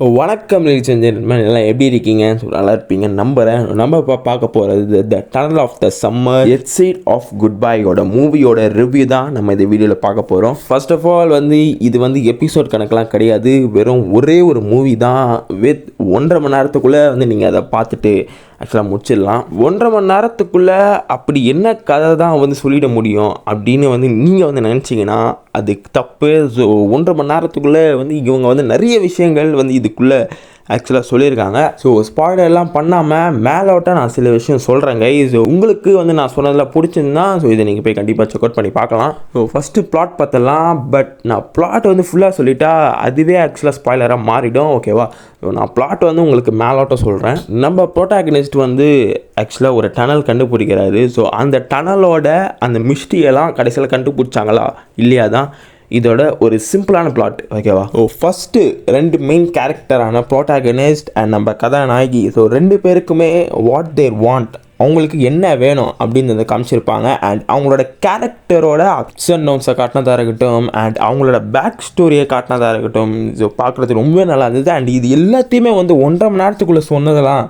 வணக்கம் எல்லாம் எப்படி இருக்கீங்க? நல்லா இருப்பீங்க நம்புகிறேன். நம்ம இப்போ பார்க்க போகிறது the tunnel of the summer exit of good பையோட மூவியோட ரிவ்யூ தான் நம்ம இந்த வீடியோவில் பார்க்க போகிறோம். ஃபர்ஸ்ட் ஆஃப் ஆல் இது எபிசோட் கணக்கெலாம் கிடையாது. வெறும் ஒரே ஒரு மூவி தான். வித் 1.5 மணி நேரத்துக்குள்ளே நீங்கள் அதை பார்த்துட்டு ஆக்சுவலாக முடிச்சிடலாம். 1.5 மணி நேரத்துக்குள்ளே அப்படி என்ன கதை தான் சொல்லிட முடியும் அப்படின்னு நீங்கள் நினச்சிங்கன்னா அது தப்பு. ஸோ 1.5 மணி நேரத்துக்குள்ளே இவங்க நிறைய விஷயங்கள் இதுக்குள்ளே ஆக்சுவலாக சொல்லியிருக்காங்க. ஸோ ஸ்பாய்லர்லாம் பண்ணாமல் மேலோட்டாக நான் சில விஷயம் சொல்கிறேங்க. ஸோ உங்களுக்கு நான் சொன்னதில் பிடிச்சிருந்தா இதை நீங்கள் போய் கண்டிப்பாக செக் அவுட் பண்ணி பார்க்கலாம். ஸோ ஃபஸ்ட்டு பிளாட் பார்த்தலாம். பட் நான் பிளாட் ஃபுல்லாக சொல்லிட்டா அதுவே ஆக்சுவலாக ஸ்பாய்லராக மாறிடும். ஓகேவா? ஸோ நான் பிளாட் உங்களுக்கு மேலோட்டம் சொல்கிறேன். நம்ம ப்ரோட்டாகனிஸ்ட் ஆக்சுவலாக ஒரு டனல் கண்டுபிடிக்கிறாரு. ஸோ அந்த டனலோட அந்த மிஸ்ட்ரியெல்லாம் கடைசியில் கண்டுபிடிச்சாங்களா இல்லையா தான் இதோட ஒரு சிம்பிளான பிளாட். ஓகேவா? ஸோ ஃபஸ்ட்டு 2 மெயின் கேரக்டரான ப்ரோட்டாகனிஸ்ட் அண்ட் நம்ம கதாநாயகி. ஸோ 2 பேருக்குமே வாட் தேர் வாண்ட், அவங்களுக்கு என்ன வேணும் அப்படின்னு காமிச்சிருப்பாங்க. அண்ட் அவங்களோட கேரக்டரோட அப்ஸ் அண்ட் டவுன்ஸை காட்டினதாக இருக்கட்டும், அண்ட் அவங்களோட பேக் ஸ்டோரியை காட்டினதாக இருக்கட்டும், ஸோ பார்க்குறது ரொம்ப நல்லா இருந்தது. அண்ட் இது எல்லாத்தையுமே 1.5 மணி நேரத்துக்குள்ளே சொன்னதெல்லாம்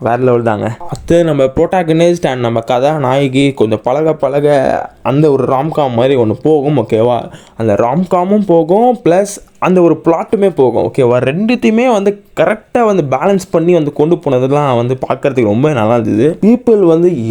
வேறு லெவல் தாங்க. அது நம்ம ப்ரோட்டாகனிஸ்ட் அண்ட் நம்ம கதாநாயகி கொஞ்சம் பழக அந்த ஒரு ராம்காம் மாதிரி ஒன்று போகும். ஓகேவா? அந்த ராம்காமும் போகும், ப்ளஸ் அந்த ஒரு பிளாட்டுமே போகும். ஓகேவா? ரெண்டுத்தையுமே கரெக்டாக பேலன்ஸ் பண்ணி கொண்டு போனதெல்லாம் பார்க்குறதுக்கு ரொம்ப நல்லா இருந்தது. பீப்புள்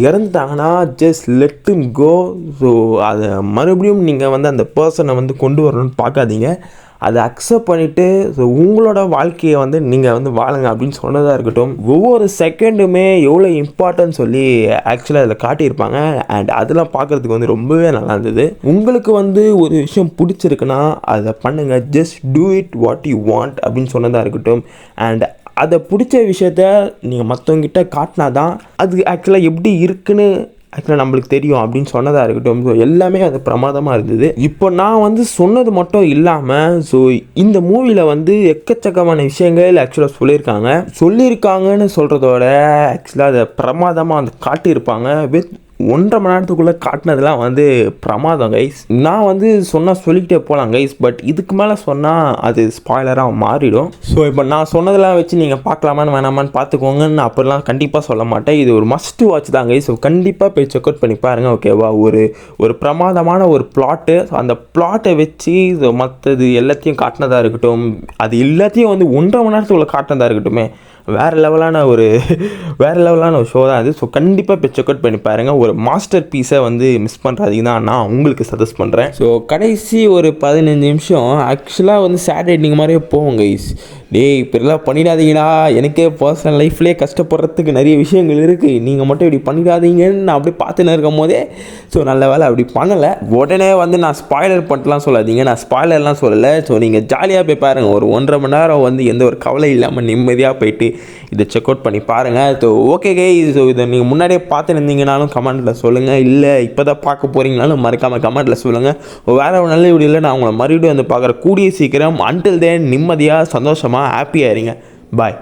இறந்துட்டாங்கன்னா just let him go. So அதை மறுபடியும் நீங்கள் அந்த பர்சனை கொண்டு வரணும்னு பார்க்காதீங்க. அதை அக்செப்ட் பண்ணிவிட்டு ஸோ உங்களோட வாழ்க்கையை நீங்கள் வாழுங்க அப்படின்னு சொன்னதாக இருக்கட்டும். ஒவ்வொரு செகண்டுமே எவ்வளோ இம்பார்ட்டன்ட் சொல்லி ஆக்சுவலாக அதில் காட்டியிருப்பாங்க. அண்ட் அதெல்லாம் பார்க்குறதுக்கு ரொம்பவே நல்லா இருந்தது. உங்களுக்கு ஒரு விஷயம் பிடிச்சிருக்குன்னா அதை பண்ணுங்கள். Just do it what you want அப்படின்னு சொன்னதாக இருக்கட்டும். அண்ட் அதை பிடிச்ச விஷயத்த நீங்கள் மற்றவங்கிட்ட காட்டினா தான் அது ஆக்சுவலாக எப்படி இருக்குன்னு ஆக்சுவலாக நம்மளுக்கு தெரியும் அப்படின்னு சொன்னதாக இருக்கட்டும். ஸோ எல்லாமே அது பிரமாதமாக இருந்தது. இப்போ நான் சொன்னது மட்டும் இல்லாமல் ஸோ இந்த மூவியில் எக்கச்சக்கமான விஷயங்கள் ஆக்சுவலாக சொல்லியிருக்காங்கன்னு சொல்கிறதோட ஆக்சுவலாக அதை பிரமாதமாக காட்டியிருப்பாங்க. வித் 1.5 மணி நேரத்துக்குள்ளே காட்டினதுலாம் பிரமாதம் கைஸ். நான் சொன்னால் சொல்லிக்கிட்டே போகலாம் கைஸ். பட் இதுக்கு மேலே சொன்னால் அது ஸ்பாய்லராக மாறிடும். ஸோ இப்போ நான் சொன்னதெல்லாம் வச்சு நீங்கள் பார்க்கலாமான்னு வேணாமான்னு பார்த்துக்கோங்கன்னு அப்படிலாம் கண்டிப்பாக சொல்ல மாட்டேன். இது ஒரு மஸ்ட் வாட்ச் தான் கைஸ். ஸோ கண்டிப்பாக போய் செக் அவுட் பண்ணி பாருங்கள். ஓகேவா? ஒரு பிரமாதமான ஒரு பிளாட்டு. ஸோ அந்த பிளாட்டை வச்சு ஸோ மற்றது எல்லாத்தையும் காட்டினதாக இருக்கட்டும், அது எல்லாத்தையும் 1.5 மணி நேரத்துக்குள்ளே காட்டினதாக இருக்கட்டுமே, வேறு லெவலான ஒரு ஷோ தான் அது. ஸோ கண்டிப்பாக இப்போ செக் அவுட் பண்ணி பாருங்கள். ஒரு மாஸ்டர் பீஸை மிஸ் பண்ணுறதுக்கு தான் நான் உங்களுக்கு சஜஸ்ட் பண்ணுறேன். ஸோ கடைசி ஒரு 15 நிமிஷம் ஆக்சுவலாக சேட் எண்டிங் மாதிரியே போவோம் கைஸ். இப்படிலாம் பண்ணிடாதீங்கடா, எனக்கே பர்சனல் லைஃப்லேயே கஷ்டப்படுறதுக்கு நிறைய விஷயங்கள் இருக்குது, நீங்கள் மட்டும் இப்படி பண்ணிடாதீங்கன்னு நான் அப்படி பார்த்துன்னு இருக்கும் போதே ஸோ நல்ல வேலை அப்படி பண்ணலை. உடனே நான் ஸ்பாய்லர் பண்ணிட்டுலாம் சொல்லாதீங்க, நான் ஸ்பாய்லர்லாம் சொல்லலை. ஸோ நீங்கள் ஜாலியாக போய் பாருங்கள். ஒரு 1.5 மணி நேரம் எந்த ஒரு கவலை இல்லாமல் நிம்மதியாக போயிட்டு இதை செக் அவுட் பண்ணி பாருங்கள். So okay guys. ஸோ இதை நீங்கள் முன்னாடியே பார்த்துருந்தீங்கனாலும் கமெண்ட்டில் சொல்லுங்கள், இல்லை இப்போ தான் பார்க்க போகிறீங்கனாலும் மறக்காமல் கமெண்ட்டில் சொல்லுங்கள். வேறு ஒரு நல்ல வீடியோவில் நான் உங்களை மறுபடியும் பார்க்குற கூடிய சீக்கிரம். அன்டில் தென் நிம்மதியாக சந்தோஷமாக ஹாப்பியாக இருங்க. பாய்.